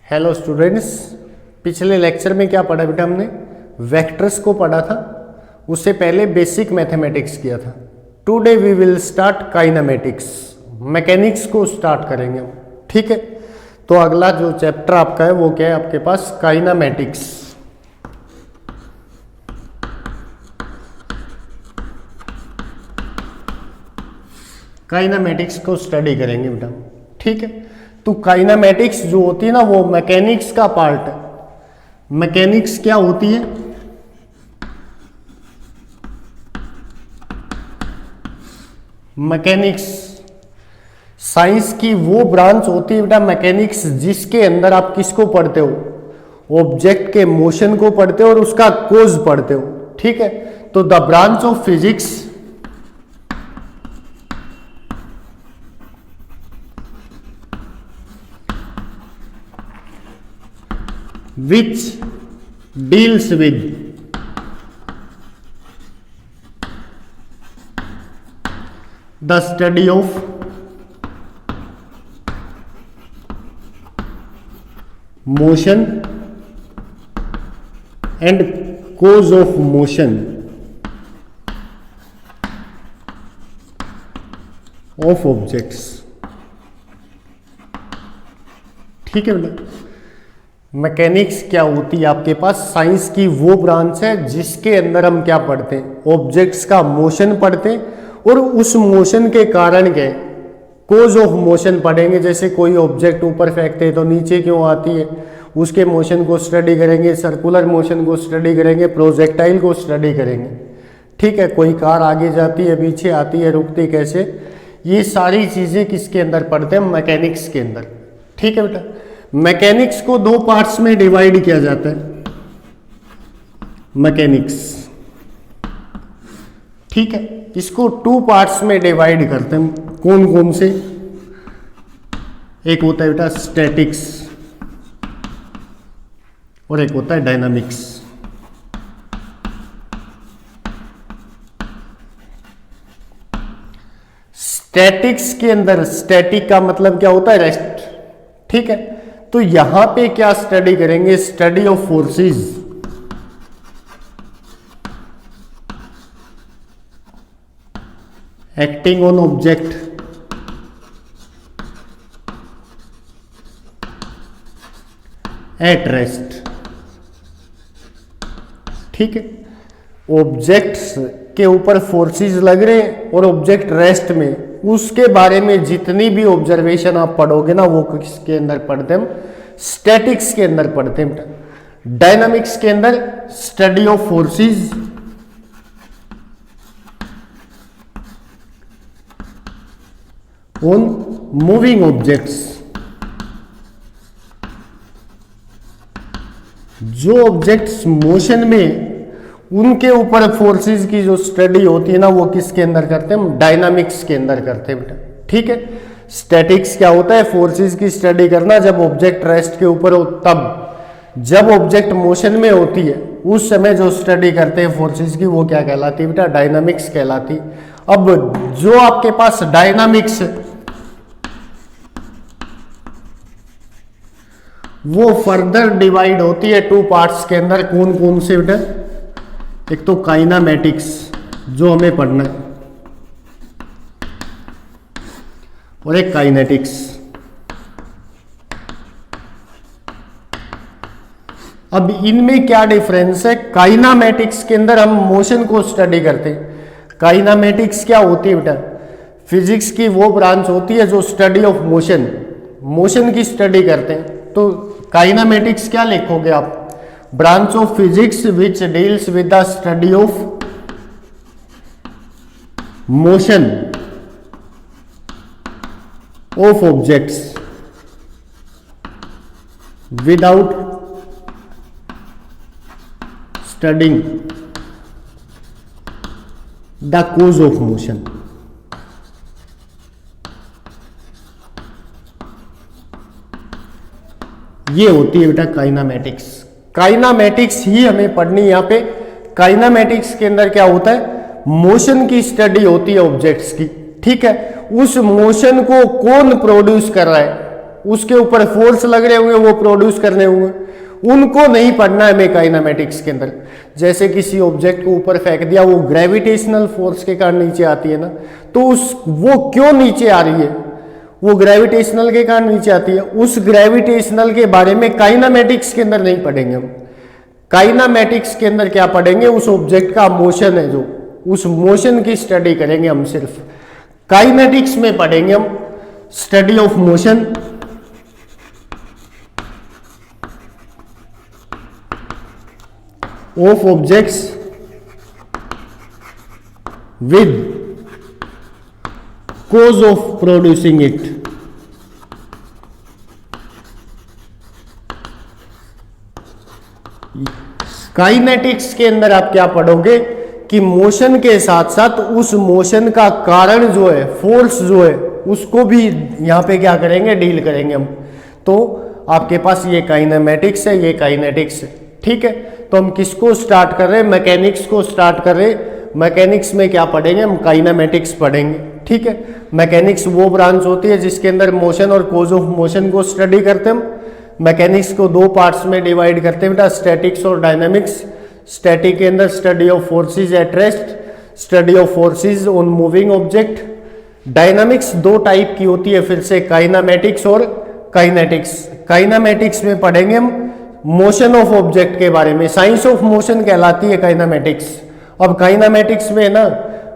Hello students, पिछले lecture में क्या पढ़ा बेटा हमने? वेक्टर्स को पढ़ा था, उससे पहले बेसिक मैथमेटिक्स किया था। Today we will start kinematics, mechanics को स्टार्ट करेंगे हम, ठीक है। तो अगला जो चैप्टर आपका है वो क्या है आपके पास? काइनेमेटिक्स। काइनेमेटिक्स को स्टडी करेंगे बेटा, ठीक है। तो काइनेमेटिक्स जो होती है ना वो मैकेनिक्स का पार्ट है। मैकेनिक्स क्या होती है? मैकेनिक्स साइंस की वो ब्रांच होती है बेटा मैकेनिक्स, जिसके अंदर आप किसको पढ़ते हो? ऑब्जेक्ट के मोशन को पढ़ते हो और उसका कोज पढ़ते हो, ठीक है। तो the branch of physics which deals with the study of motion and cause of motion of objects, ठीक है बेटा। मैकेनिक्स क्या होती है आपके पास? साइंस की वो ब्रांच है जिसके अंदर हम क्या पढ़ते हैं? ऑब्जेक्ट्स का मोशन पढ़ते हैं और उस मोशन के कारण के कोज ऑफ मोशन पढ़ेंगे। जैसे कोई ऑब्जेक्ट ऊपर फेंकते हैं तो नीचे क्यों आती है, उसके मोशन को स्टडी करेंगे, सर्कुलर मोशन को स्टडी करेंगे, प्रोजेक्टाइल को स्टडी करेंगे, ठीक है। कोई कार आगे जाती है, पीछे आती है, रुकती कैसे, ये सारी चीजें किसके अंदर पढ़ते हैं? मैकेनिक्स के अंदर, ठीक है बेटा। मैकेनिक्स को दो पार्ट्स में डिवाइड किया जाता है, मैकेनिक्स, ठीक है। इसको टू पार्ट्स में डिवाइड करते हैं। कौन कौन से? एक होता है बेटा स्टैटिक्स और एक होता है डायनामिक्स। स्टैटिक्स के अंदर स्टैटिक का मतलब क्या होता है? रेस्ट, ठीक है। तो यहां पे क्या स्टडी करेंगे? Study of forces, acting on object at rest, ठीक है। ऑब्जेक्ट्स के ऊपर फोर्सेस लग रहे हैं और ऑब्जेक्ट रेस्ट में, उसके बारे में जितनी भी ऑब्जर्वेशन आप पढ़ोगे ना वो किसके अंदर पढ़ते हैं? स्टैटिक्स के अंदर पढ़ते हैं। डायनामिक्स के अंदर study of forces on moving objects, जो ऑब्जेक्ट्स मोशन में उनके ऊपर फोर्सेस की जो स्टडी होती है ना वो किसके अंदर करते हैं? हम डायनामिक्स के अंदर करते हैं बेटा, ठीक है। स्टैटिक्स क्या होता है? फोर्सेस की स्टडी करना जब ऑब्जेक्ट रेस्ट के ऊपर हो तब। जब ऑब्जेक्ट मोशन में होती है उस समय जो स्टडी करते हैं फोर्सेस की वो क्या कहलाती है बेटा? डायनामिक्स कहलाती। अब जो आपके पास डायनामिक्स वो फर्दर डिवाइड होती है टू पार्ट्स के अंदर। कौन कौन से बेटा? एक तो काइनेमेटिक्स जो हमें पढ़ना है और एक काइनेटिक्स। अब इनमें क्या डिफरेंस है? काइनेमेटिक्स के अंदर हम मोशन को स्टडी करते हैं। काइनेमेटिक्स क्या होती है बेटा? फिजिक्स की वो ब्रांच होती है जो स्टडी ऑफ मोशन, मोशन की स्टडी करते हैं। तो काइनेमेटिक्स क्या लिखोगे आप? Branch of physics which deals with the study of motion of objects without studying the cause of motion. ये होती है बेटा काइनेमेटिक्स। काइनेमेटिक्स ही हमें पढ़नी है यहाँ पे। काइनेमेटिक्स के अंदर क्या होता है? मोशन की स्टडी होती है ऑब्जेक्ट्स की, ठीक है। उस मोशन को कौन प्रोड्यूस कर रहा है? उसके ऊपर फोर्स लग रहे होंगे, वो प्रोड्यूस करने होंगे, उनको नहीं पढ़ना है हमें काइनेमेटिक्स के अंदर। जैसे किसी ऑब्जेक्ट को ऊपर फेंक दिया, वो ग्रेविटेशनल फोर्स के कारण नीचे आती है ना, तो वो क्यों नीचे आ रही है, वो ग्रेविटेशनल के कारण नीचे आती है, उस ग्रेविटेशनल के बारे में काइनेमेटिक्स के अंदर नहीं पढ़ेंगे हम। काइनेमेटिक्स के अंदर क्या पढ़ेंगे, उस ऑब्जेक्ट का मोशन है जो, उस मोशन की स्टडी करेंगे हम। सिर्फ काइनेटिक्स में पढ़ेंगे हम study of motion, of objects with cause of producing it। Kinetics के अंदर आप क्या पढ़ोगे कि मोशन के साथ साथ उस मोशन का कारण जो है, फोर्स जो है, उसको भी यहां पे क्या करेंगे, डील करेंगे हम। तो आपके पास ये काइनेमेटिक्स है, ये काइनेटिक्स है, ठीक है। तो हम किसको स्टार्ट कर रहे हैं, मैकेनिक्स को स्टार्ट कर रहे हैं। मैकेनिक्स में क्या पढ़ेंगे हम, काइनेमेटिक्स पढ़ेंगे, ठीक है। मैकेनिक्स वो ब्रांच होती है जिसके अंदर मोशन और कोज ऑफ मोशन को स्टडी करते हैं हम। मैकेनिक्स को दो पार्ट्स में डिवाइड करते हैं बेटा, स्टैटिक्स और डायनामिक्स। स्टैटिक के अंदर study of forces at rest, study of forces on moving object. Dynamics दो टाइप की होती है फिर से, काइनेमेटिक्स और काइनेटिक्स। काइनेमेटिक्स में पढ़ेंगे हम मोशन ऑफ ऑब्जेक्ट के बारे में, साइंस ऑफ मोशन कहलाती है काइनेमेटिक्स। अब काइनेमेटिक्स में ना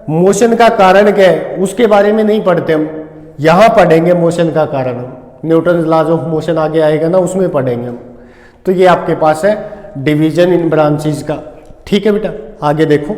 मोशन का कारण क्या है उसके बारे में नहीं पढ़ते हम, यहां पढ़ेंगे मोशन का कारण। न्यूटन लॉज ऑफ मोशन आगे आएगा ना, उसमें पढ़ेंगे हम। तो ये आपके पास है डिवीजन इन ब्रांचेस का, ठीक है बेटा। आगे देखो,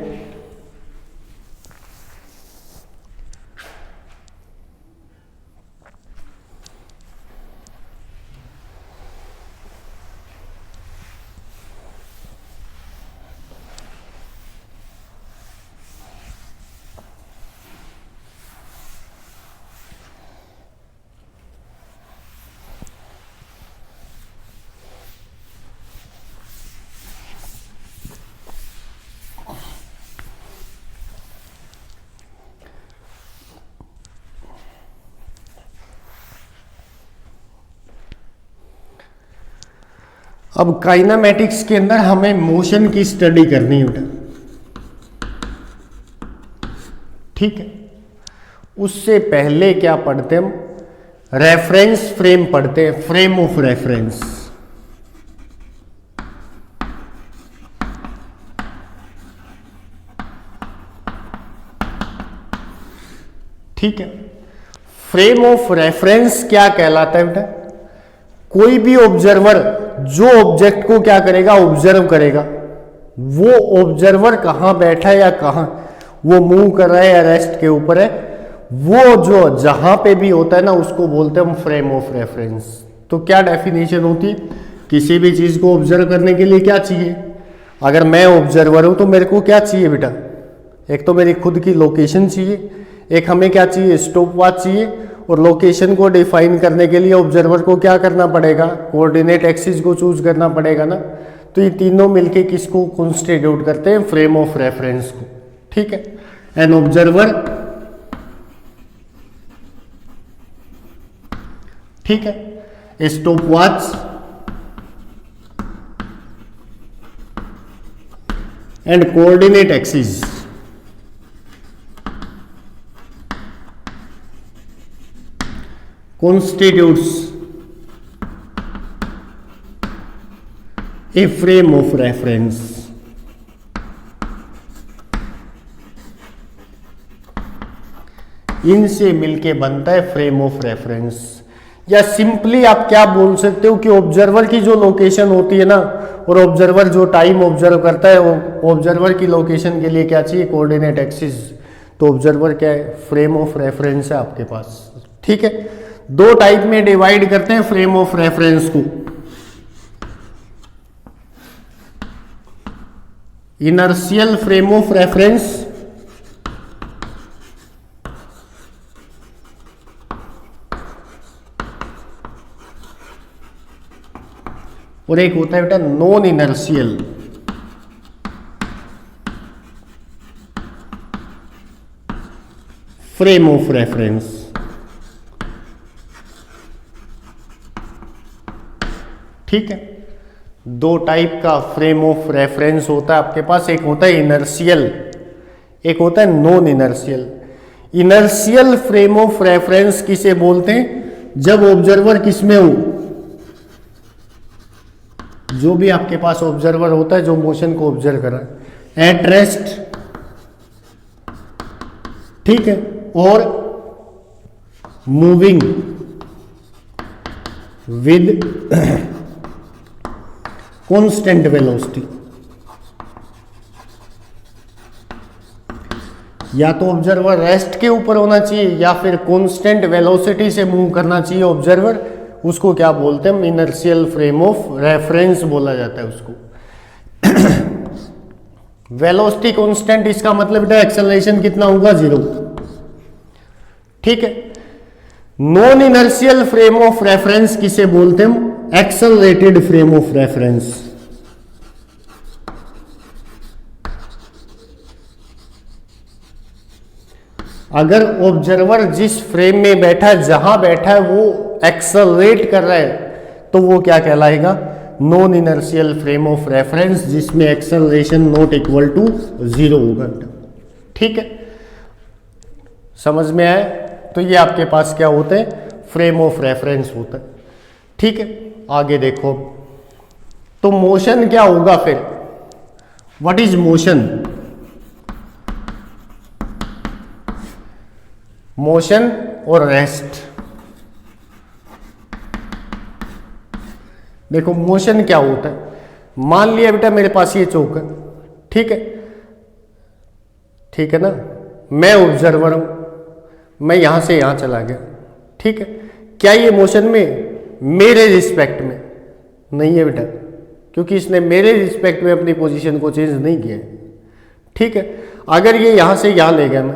अब काइनेमेटिक्स के अंदर हमें मोशन की स्टडी करनी है बेटा, ठीक है। उससे पहले क्या पढ़ते हम, रेफरेंस फ्रेम पढ़ते हैं, फ्रेम ऑफ रेफरेंस। ठीक है, फ्रेम ऑफ रेफरेंस क्या कहलाता है बेटा, कोई भी ऑब्जर्वर जो ऑब्जेक्ट को क्या करेगा, ऑब्जर्व करेगा, वो ऑब्जर्वर कहां बैठा है या कहां वो मूव कर रहा है या रेस्ट के ऊपर है, वो जो जहां पे भी होता है ना उसको बोलते हैं हम फ्रेम ऑफ रेफरेंस। तो क्या डेफिनेशन होती है, किसी भी चीज को ऑब्जर्व करने के लिए क्या चाहिए, अगर मैं ऑब्जर्वर हूं तो मेरे को क्या चाहिए बेटा, एक तो मेरी खुद की लोकेशन चाहिए, एक हमें क्या चाहिए, स्टॉप वॉच चाहिए। और लोकेशन को डिफाइन करने के लिए ऑब्जर्वर को क्या करना पड़ेगा, कोऑर्डिनेट एक्सिस को चूज करना पड़ेगा ना। तो ये तीनों मिलके किसको कॉन्स्टिट्यूट करते हैं, फ्रेम ऑफ रेफरेंस को, ठीक है। एन ऑब्जर्वर, ठीक है, stop watch and coordinate axis constitutes a frame of reference। इनसे मिलके बनता है फ्रेम ऑफ रेफरेंस। या सिंपली आप क्या बोल सकते हो कि ऑब्जर्वर की जो लोकेशन होती है ना, और ऑब्जर्वर जो टाइम ऑब्जर्व करता है, वो ऑब्जर्वर की लोकेशन के लिए क्या चाहिए, कोऑर्डिनेट एक्सिस। तो ऑब्जर्वर क्या है, फ्रेम ऑफ रेफरेंस है आपके पास, ठीक है। दो टाइप में डिवाइड करते हैं फ्रेम ऑफ रेफरेंस को, इनर्शियल फ्रेम ऑफ रेफरेंस और एक होता है बेटा non inertial. Frame of reference ठीक है, दो टाइप का फ्रेम ऑफ रेफरेंस होता है आपके पास, एक होता है इनर्शियल, एक होता है non inertial. Inertial frame of reference किसे बोलते हैं? जब ऑब्जर्वर किसमें हो, जो भी आपके पास ऑब्जर्वर होता है जो मोशन को ऑब्जर्व कर रहा है, एट रेस्ट, ठीक है, और मूविंग विद कांस्टेंट वेलोसिटी। या तो ऑब्जर्वर रेस्ट के ऊपर होना चाहिए या फिर कांस्टेंट वेलोसिटी से मूव करना चाहिए ऑब्जर्वर, उसको क्या बोलते हैं? इनर्शियल फ्रेम ऑफ रेफरेंस बोला जाता है उसको। वेलोसिटी कांस्टेंट, इसका मतलब है एक्सेलरेशन कितना होगा? 0, ठीक है। Non inertial frame of reference किसे बोलते हैं? Accelerated frame of reference. अगर ऑब्जर्वर जिस फ्रेम में बैठा है, जहां बैठा है, वो एक्सेलरेट कर रहा है तो वो क्या कहलाएगा? Non inertial frame of reference, जिसमें एक्सेलरेशन नॉट इक्वल टू 0 होगा। ठीक है, समझ में आया? तो ये आपके पास क्या होते हैं? फ्रेम ऑफ रेफरेंस होता है। ठीक है, आगे देखो, तो मोशन क्या होगा फिर? What is motion? मोशन और रेस्ट। देखो मोशन क्या होता है, मान लिया बेटा मेरे पास ये चौक है, ठीक है, ठीक है ना, मैं ऑब्जर्वर हूं, मैं यहां से यहां चला गया, ठीक है, क्या ये मोशन में? मेरे रिस्पेक्ट में नहीं है बेटा, क्योंकि इसने मेरे रिस्पेक्ट में अपनी पोजीशन को चेंज नहीं किया है। ठीक है, अगर ये यहां से यहां ले गया मैं,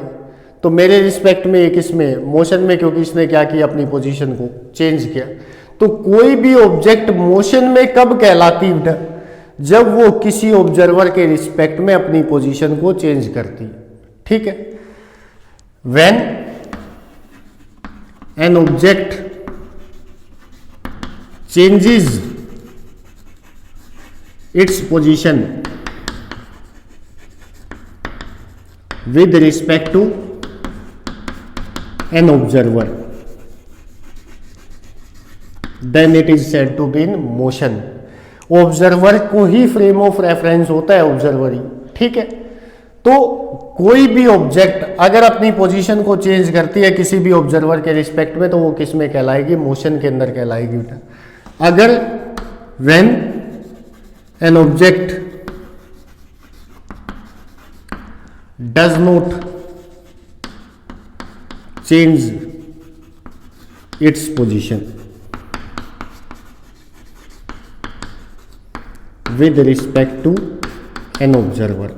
तो मेरे रिस्पेक्ट में, एक इसमें मोशन में, क्योंकि इसने क्या किया? अपनी पोजीशन को चेंज किया। तो कोई भी ऑब्जेक्ट मोशन में कब कहलाती है? जब वो किसी ऑब्जर्वर के रिस्पेक्ट में अपनी पोजीशन को चेंज करती है। ठीक है, when an object changes its position with respect to an observer, then it is said to be in motion। Observer को ही फ्रेम ऑफ रेफरेंस होता है, ऑब्जर्वर ही। ठीक है, तो कोई भी ऑब्जेक्ट अगर अपनी पोजीशन को चेंज करती है किसी भी ऑब्जर्वर के रिस्पेक्ट में, तो वो किस में कहलाएगी? मोशन के अंदर कहलाएगी बेटा। अगर when an object does not change its position with respect to an observer।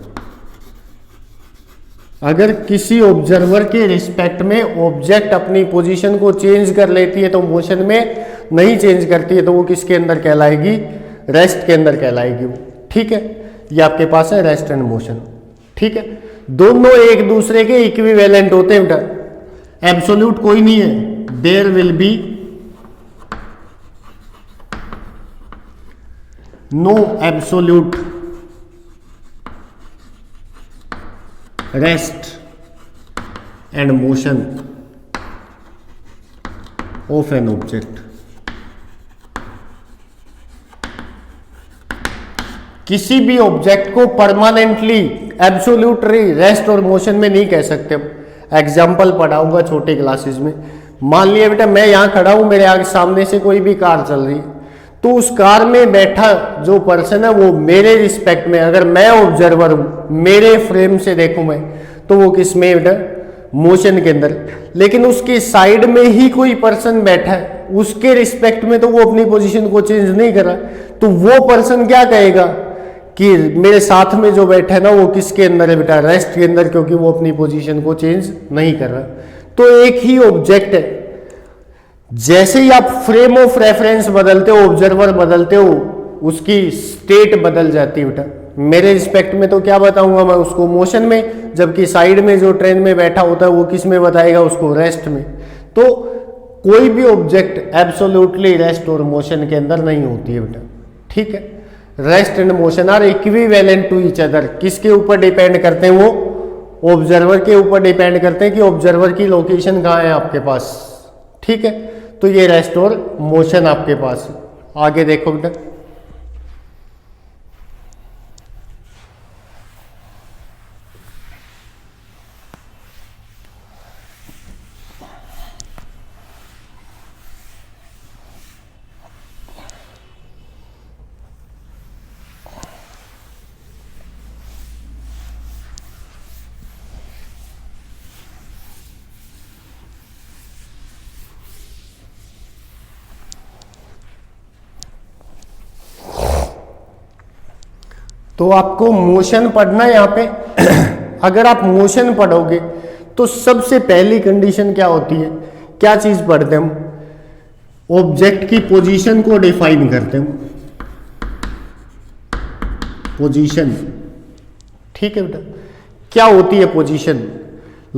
अगर किसी ऑब्जर्वर के रिस्पेक्ट में ऑब्जेक्ट अपनी पोजीशन को चेंज कर लेती है, तो मोशन में नहीं चेंज करती है, तो वो किसके अंदर कहलाएगी? रेस्ट के अंदर कहलाएगी वो। ठीक है, ये आपके पास है रेस्ट एंड मोशन। ठीक है, दोनों एक दूसरे के इक्विवेलेंट होते हैं बेटा, एब्सोल्यूट कोई नहीं है। There will be no absolute rest and motion of an object. किसी भी ऑब्जेक्ट को परमानेंटली एब्सोल्यूटली रेस्ट और मोशन में नहीं कह सकते। एग्जाम्पल पढ़ाऊंगा छोटे क्लासेस में। मान लिया बेटा मैं यहां खड़ा हूं, मेरे आगे सामने से कोई भी कार चल रही, तो उस कार में बैठा जो पर्सन है वो मेरे रिस्पेक्ट में, अगर मैं ऑब्जर्वर हूं, मेरे फ्रेम से देखूं मैं, तो वो किस में बेटा? मोशन के अंदर। लेकिन उसके साइड में ही कोई पर्सन बैठा है, उसके रिस्पेक्ट में तो वो अपनी पोजीशन को चेंज नहीं कर रहा, तो वो पर्सन क्या कहेगा कि मेरे साथ में जो बैठा है ना वो किसके अंदर है बेटा? रेस्ट के अंदर, क्योंकि वो अपनी पोजीशन को चेंज नहीं कर रहा। तो एक ही ऑब्जेक्ट है, जैसे ही आप फ्रेम ऑफ रेफरेंस बदलते हो, ऑब्जर्वर बदलते हो, उसकी स्टेट बदल जाती है बेटा। मेरे रिस्पेक्ट में तो क्या बताऊंगा मैं उसको? मोशन में, जबकि साइड में जो ट्रेन में बैठा होता है वो किस में बताएगा उसको? रेस्ट में। तो कोई भी ऑब्जेक्ट एब्सोल्युटली रेस्ट और मोशन के अंदर नहीं होती है बेटा, ठीक है। Rest and motion are equivalent to each other, किसके ऊपर डिपेंड करते हैं, वो ऑब्जर्वर के ऊपर डिपेंड करते हैं कि ऑब्जर्वर की लोकेशन कहाँ है आपके पास, ठीक है। तो ये रेस्ट और मोशन आपके पास है। आगे देखो बेटा, तो आपको मोशन पढ़ना है यहाँ पे। अगर आप मोशन पढ़ोगे तो सबसे पहली कंडीशन क्या होती है, क्या चीज पढ़ते हैं हम, ऑब्जेक्ट की पोजीशन को डिफाइन करते हैं, पोजीशन, ठीक है बेटा। क्या होती है position,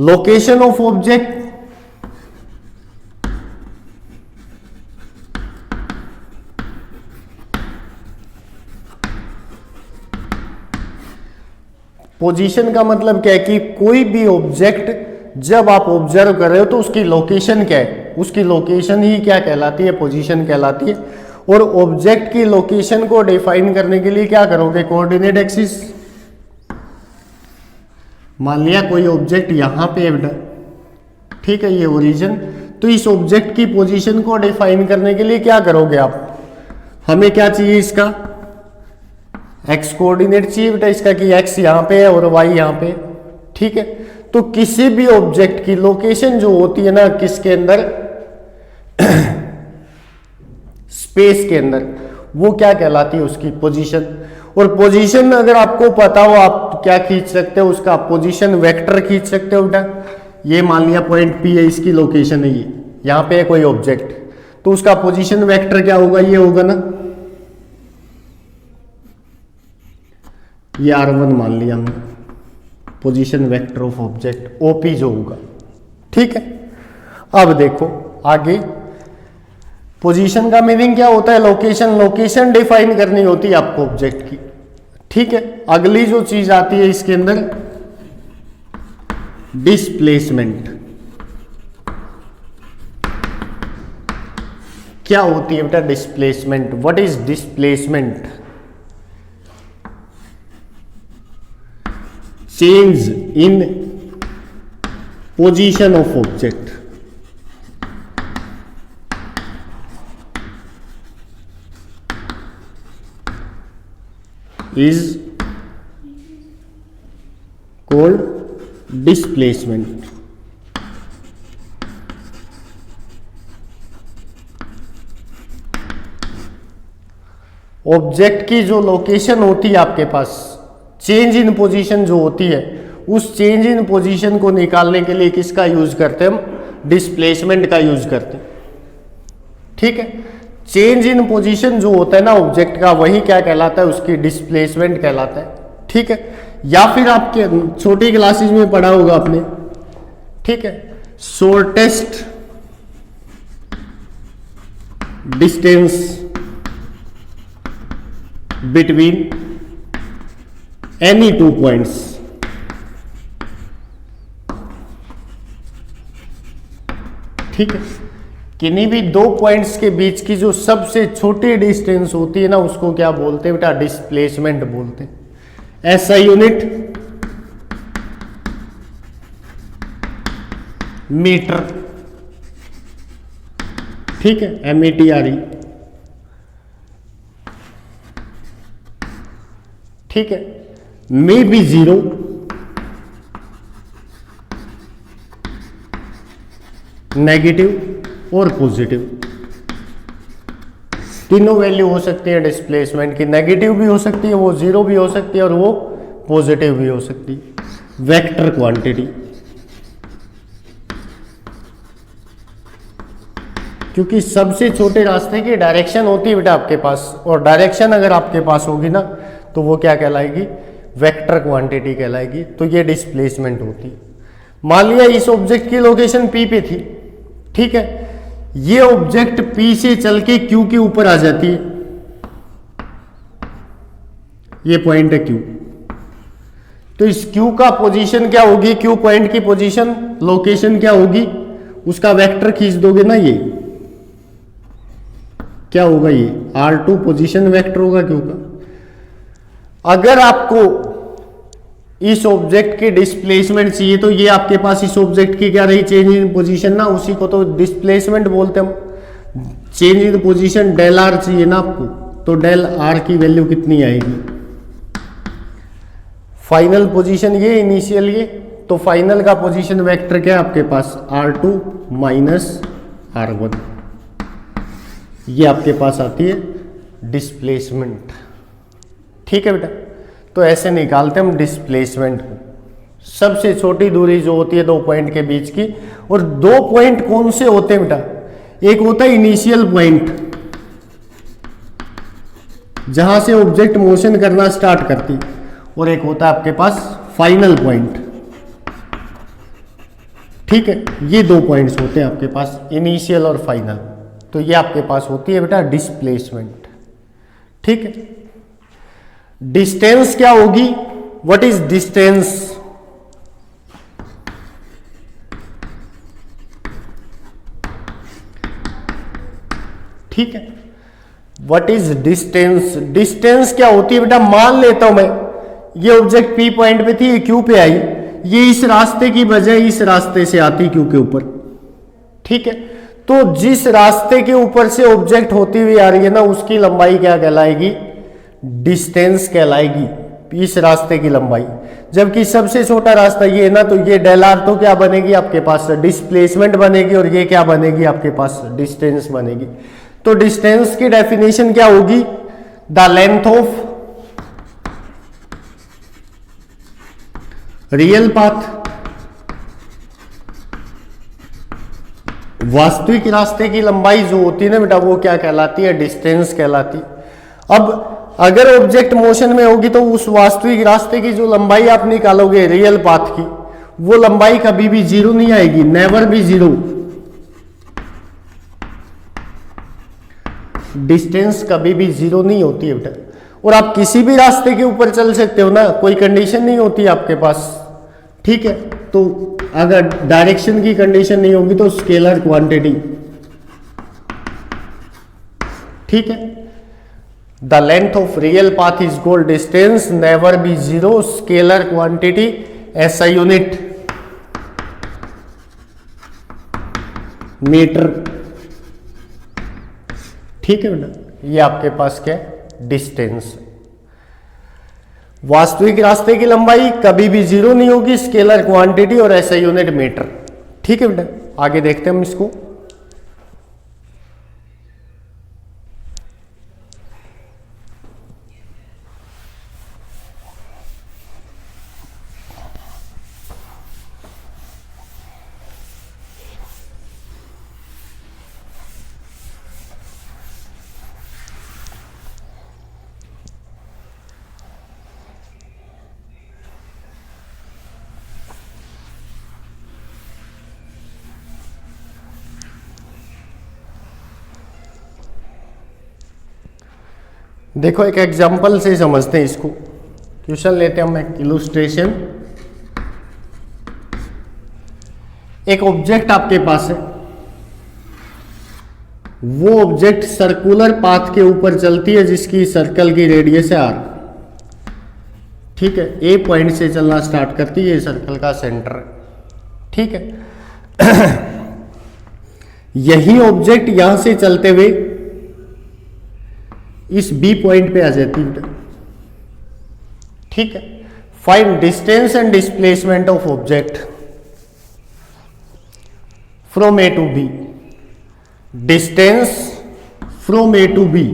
location of object, position का मतलब क्या है कि कोई भी ऑब्जेक्ट जब आप ऑब्जर्व कर रहे हो तो उसकी लोकेशन क्या है, उसकी लोकेशन ही क्या कहलाती है, पोजीशन कहलाती है। और ऑब्जेक्ट की लोकेशन को डिफाइन करने के लिए क्या करोगे, कोऑर्डिनेट एक्सिस। मान लिया कोई ऑब्जेक्ट यहां पे है बेटा, ठीक है, ये ओरिजिन, तो इस ऑब्जेक्ट की पोजीशन को डिफाइन करने के लिए क्या करोगे आप, हमें क्या चाहिए, इसका एक्स कोऑर्डिनेट चाहिए बेटा, इसका कि एक्स यहां पे है और वाई यहां पे, ठीक है। तो किसी भी ऑब्जेक्ट की लोकेशन जो होती है ना, किसके अंदर, स्पेस के अंदर, वो क्या कहलाती है, उसकी पोजीशन। और पोजीशन अगर आपको पता हो, आप क्या खींच सकते हो, उसका पोजीशन वेक्टर खींच सकते हो बेटा। ये मान लिया पॉइंट पी है, इसकी लोकेशन है, ये यहां पे है कोई ऑब्जेक्ट, तो उसका पोजीशन वेक्टर क्या होगा, ये होगा ना, ये R1 मान लिया हमने, position vector of object, OP जो होगा, ठीक है। अब देखो आगे, पोजीशन का मीनिंग क्या होता है, लोकेशन, लोकेशन डिफाइन करनी होती है आपको ऑब्जेक्ट की, ठीक है। अगली जो चीज आती है इसके अंदर, डिस्प्लेसमेंट। क्या होती है बेटा displacement, what is displacement, change in position of object, is called displacement. Object की जो लोकेशन होती है आपके पास, चेंज इन पोजीशन जो होती है, उस चेंज इन पोजीशन को निकालने के लिए किसका यूज करते हैं हम, डिस्प्लेसमेंट का यूज करते हैं, ठीक है। चेंज इन पोजीशन जो होता है ना ऑब्जेक्ट का, वही क्या कहलाता है, उसकी डिस्प्लेसमेंट कहलाता है, ठीक है। या फिर आपके छोटी क्लासेस में पढ़ा होगा आपने, ठीक है, shortest distance between any two points, ठीक है। किन्हीं भी दो पॉइंट्स के बीच की जो सबसे छोटी डिस्टेंस होती है ना, उसको क्या बोलते हैं बेटा, डिस्प्लेसमेंट बोलते हैं। ऐसा यूनिट मीटर, ठीक है, METRE, ठीक है। मे बी 0, नेगेटिव और पॉजिटिव, तीनों वैल्यू हो सकती है डिस्प्लेसमेंट की, नेगेटिव भी हो सकती है, वो 0 भी हो सकती है और वो पॉजिटिव भी हो सकती है। वेक्टर क्वांटिटी, क्योंकि सबसे छोटे रास्ते की डायरेक्शन होती है बेटा आपके पास, और डायरेक्शन अगर आपके पास होगी ना तो वो क्या कहलाएगी, वेक्टर क्वांटिटी कहलाएगी। तो ये डिस्प्लेसमेंट होती है। मान लिया इस ऑब्जेक्ट की लोकेशन P पे थी, ठीक है, ये ऑब्जेक्ट P से चल के Q के ऊपर आ जाती है, ये पॉइंट है Q। तो इस Q का पोजीशन क्या होगी, Q पॉइंट की पोजीशन लोकेशन क्या होगी, उसका वेक्टर खींच दोगे ना, ये क्या होगा, ये R2 पोजीशन वेक्टर होगा Q का। अगर आपको इस ऑब्जेक्ट की डिस्प्लेसमेंट चाहिए तो ये आपके पास इस ऑब्जेक्ट की क्या रही, चेंज इन पोजीशन ना, उसी को तो डिस्प्लेसमेंट बोलते हम। Change in position del R चाहिए ना आपको, तो डेल आर की वैल्यू कितनी आएगी, फाइनल पोजीशन ये, इनिशियल ये, तो फाइनल का पोजीशन वेक्टर क्या है आपके पास, R2 माइनस R1, ये आपके पास आती है डिस्प्लेसमेंट। ठीक है बेटा, तो ऐसे निकालते हम डिस्प्लेसमेंट को, सबसे छोटी दूरी जो होती है दो पॉइंट के बीच की। और दो पॉइंट कौन से होते हैं बेटा, एक होता है इनिशियल पॉइंट जहां से ऑब्जेक्ट मोशन करना स्टार्ट करती, और एक होता है आपके पास फाइनल पॉइंट। ठीक है, ये दो पॉइंट्स होते हैं आपके पास, इनिशियल और फाइनल। तो ये आपके पास होती है बेटा डिस्प्लेसमेंट। ठीक है, डिस्टेंस क्या होगी, व्हाट इज डिस्टेंस, ठीक है, व्हाट इज डिस्टेंस। डिस्टेंस क्या होती है बेटा, मान लेता हूं मैं ये ऑब्जेक्ट P पॉइंट पे थी, ये Q पे आई, ये इस रास्ते की बजाय इस रास्ते से आती Q के ऊपर। ठीक है, तो जिस रास्ते के ऊपर से ऑब्जेक्ट होती हुई आ रही है ना, उसकी लंबाई क्या कहलाएगी, डिस्टेंस कहलाएगी, इस रास्ते की लंबाई। जबकि सबसे छोटा रास्ता ये है ना, तो ये डेल आर तो क्या बनेगी आपके पास, डिस्प्लेसमेंट बनेगी, और ये क्या बनेगी आपके पास, डिस्टेंस बनेगी। तो डिस्टेंस की डेफिनेशन क्या होगी, the length of real path, वास्तविक रास्ते की लंबाई जो होती है ना बेटा, वो क्या कहलाती है, डिस्टेंस कहलाती। अब अगर ऑब्जेक्ट मोशन में होगी तो उस वास्तविक रास्ते की जो लंबाई आप निकालोगे रियल पाथ की, वो लंबाई कभी भी जीरो नहीं आएगी, नेवर भी जीरो। डिस्टेंस कभी भी जीरो नहीं होती है बेटा। और आप किसी भी रास्ते के ऊपर चल सकते हो ना, कोई कंडीशन नहीं होती आपके पास। ठीक है, तो अगर डायरेक्शन की कंडीशन नहीं होगी तो स्केलर क्वांटिटी। ठीक है, the length of real path is called distance, never be zero, scalar quantity, SI unit metre. ठीक है बेटा, ये आपके पास क्या है, डिस्टेंस। वास्तविक रास्ते की लंबाई कभी भी जीरो नहीं होगी, स्केलर क्वांटिटी और एसआई यूनिट मीटर। ठीक है बेटा, आगे देखते हैं हम इसको। देखो एक एग्जांपल से समझते हैं इसको। क्वेश्चन लेते हैं हम, एक इलुस्ट्रेशन। एक ऑब्जेक्ट आपके पास है, वो ऑब्जेक्ट सर्कुलर पाथ के ऊपर चलती है जिसकी सर्कल की रेडियस है r। ठीक है, ए पॉइंट से चलना स्टार्ट करती है, सर्कल का सेंटर है। ठीक है, यही ऑब्जेक्ट यहां से चलते हुए इस बी पॉइंट पे आ जाती है। ठीक है, find distance and displacement of object from A to B. Distance from A to B,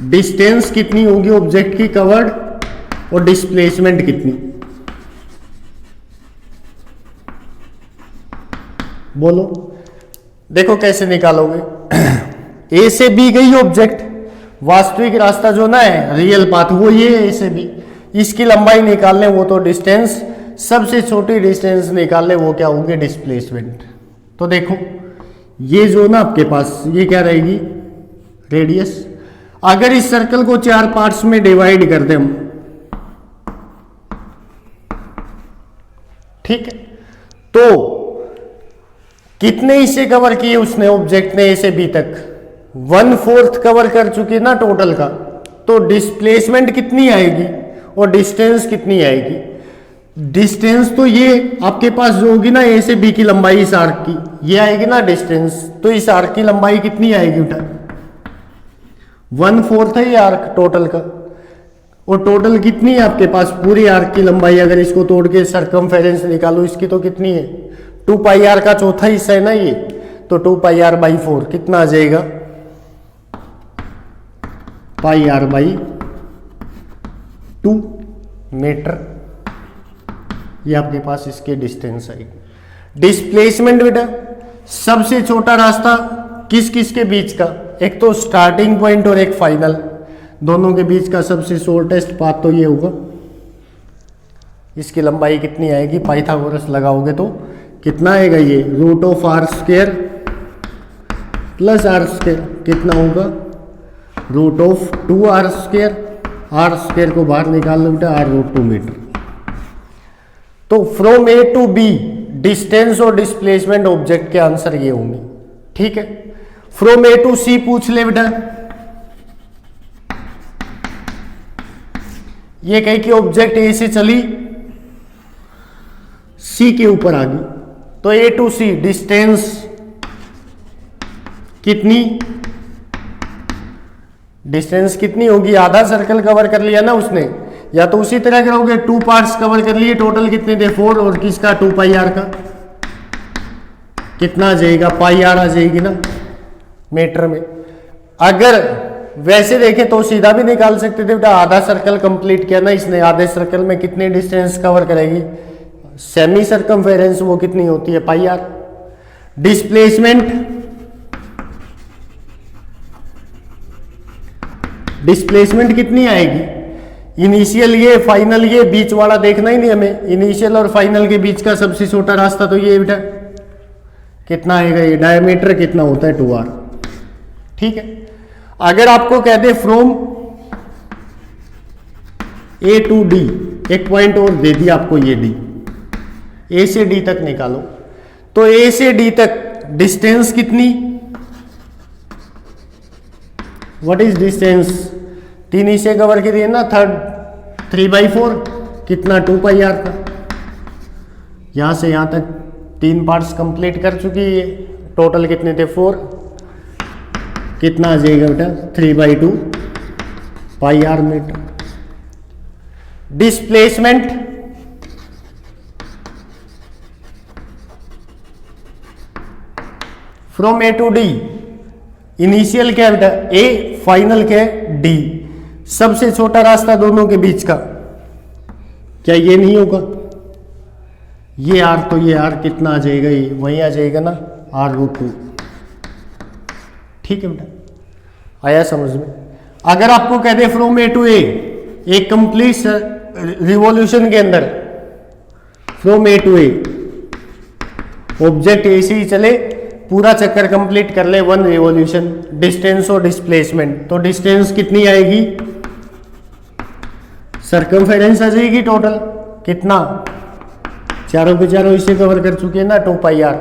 distance कितनी होगी ऑब्जेक्ट की कवर्ड, और डिस्प्लेसमेंट कितनी, बोलो। देखो कैसे निकालोगे। ए से बी गई ऑब्जेक्ट, वास्तविक रास्ता जो ना है रियल पाथ वो ये है, ए से बी, इसकी लंबाई निकालने वो तो डिस्टेंस, सबसे छोटी डिस्टेंस निकाल ले, वो क्या होगी, डिस्प्लेसमेंट। तो देखो ये जो ना आपके पास ये क्या रहेगी, रेडियस। अगर इस सर्कल को 4 पार्ट्स में डिवाइड कर दें हम, ठीक है, तो कितने हिस्से कवर किए उसने, ऑब्जेक्ट ने, ए से बी तक 1/4 कवर कर चुकी ना टोटल का। तो डिस्प्लेसमेंट कितनी आएगी और डिस्टेंस कितनी आएगी। डिस्टेंस तो ये आपके पास जो होगी ना, ए से बी की लंबाई इस आर्क की, ये आएगी ना डिस्टेंस। तो इस आर्क की लंबाई कितनी आएगी बेटा, 1/4 है ये आर्क टोटल का। और टोटल कितनी है आपके पास, पूरी आर्क की लंबाई अगर इसको तोड़ के सरकमफेरेंस निकालो इसकी, तो कितनी है, 2πr का चौथा हिस्सा है ना ये, तो 2πr/4 कितना आ जाएगा, πr/2 मीटर। ये आपके पास इसके डिस्टेंस आएगी। डिस्प्लेसमेंट बेटा सबसे छोटा रास्ता किस किस के बीच का, एक तो स्टार्टिंग पॉइंट और एक फाइनल, दोनों के बीच का सबसे शॉर्टेस्ट पाथ तो ये होगा। इसकी लंबाई कितनी आएगी, पाइथागोरस लगाओगे तो कितना आएगा, ये √r² प्लस r², कितना होगा, √2r², r² को बाहर निकाल लो बेटा, r√2 मीटर। तो from A to B distance और डिस्प्लेसमेंट ऑब्जेक्ट के आंसर ये होंगे, ठीक है। फ्रॉम ए टू सी पूछ ले बेटा, ये कहे कि ऑब्जेक्ट ए से चली सी के ऊपर आ गई, तो ए टू सी डिस्टेंस कितनी, डिस्टेंस कितनी होगी, आधा सर्कल कवर कर लिया ना उसने, या तो उसी तरह करोगे 2 पार्ट्स कवर कर लिए, टोटल कितने थे 4, और किसका 2πr का कितना आ जाएगा, πr आ जाएगी ना मीटर में। अगर वैसे देखें तो सीधा भी निकाल सकते थे बेटा, आधा सर्कल कंप्लीट किया ना इसने, आधे सर्कल में कितनी डिस्टेंस कवर करेगी, सेमी सर्कमफेरेंस, वो कितनी होती है, πr। डिस्प्लेसमेंट कितनी आएगी, इनिशियल ये फाइनल ये बीच वाला देखना ही नहीं हमें, इनिशियल और फाइनल के बीच का सबसे छोटा रास्ता तो ये बेटा कितना आएगा, ये डायमीटर कितना होता है 2r, ठीक है। अगर आपको कह they from A to D, एक पॉइंट और दे दिया आपको ये डी, ए से डी तक निकालो, तो ए से डी तक डिस्टेंस कितनी, व्हाट इज डिस्टेंस, 3 हिस्से कवर के दिए ना, 3/4 कितना 2πr का, यहां से यहां तक 3 पार्ट्स कंप्लीट कर चुकी है, टोटल कितने थे 4, कितना आ जाएगा बेटा 3/2 πr metre. Displacement from A to D, initial क्या बेटा ए, फाइनल क्या है डी, सबसे छोटा रास्ता दोनों के बीच का, क्या ये नहीं होगा, ये आर, तो ये आर कितना आ जाएगा, ये वहीं आ जाएगा ना r√2, ठीक है बेटा, आया समझ में। अगर आपको कह दे फ्रॉम ए टू ए, एक कंप्लीट रिवॉल्यूशन के अंदर from A to A, object A से ही चले, पूरा चक्कर कंप्लीट कर ले 1 रिवॉल्यूशन, डिस्टेंस और डिस्प्लेसमेंट, तो डिस्टेंस कितनी आएगी, सर्कमफेरेंस आ जाएगी टोटल कितना, चारों के चारों इसे कवर कर चुके हैं ना 2πr।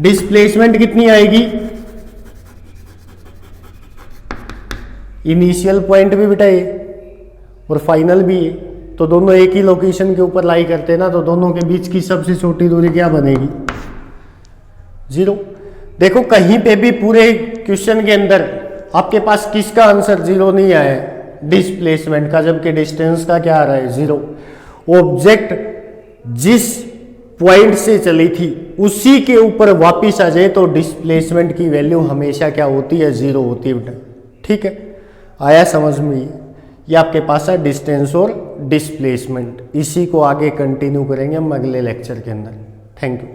डिस्प्लेसमेंट कितनी आएगी, इनिशियल पॉइंट भी बेटा ये और फाइनल भी है, तो दोनों एक ही लोकेशन के ऊपर लाई करते हैं ना, तो दोनों के बीच की सबसे छोटी दूरी क्या बनेगी, 0। देखो कहीं पे भी पूरे क्वेश्चन के अंदर आपके पास किसका आंसर 0 नहीं आया है, डिस्प्लेसमेंट का, जबकि डिस्टेंस का क्या आ रहा है 0। ऑब्जेक्ट जिस पॉइंट से चली थी उसी के ऊपर वापिस आ जाए तो डिस्प्लेसमेंट की वैल्यू हमेशा क्या होती है, 0 होती है बेटा, ठीक है। आया समझ में, ये आपके पास है डिस्टेंस और डिस्प्लेसमेंट। इसी को आगे कंटिन्यू करेंगे हम अगले लेक्चर के अंदर। Thank you.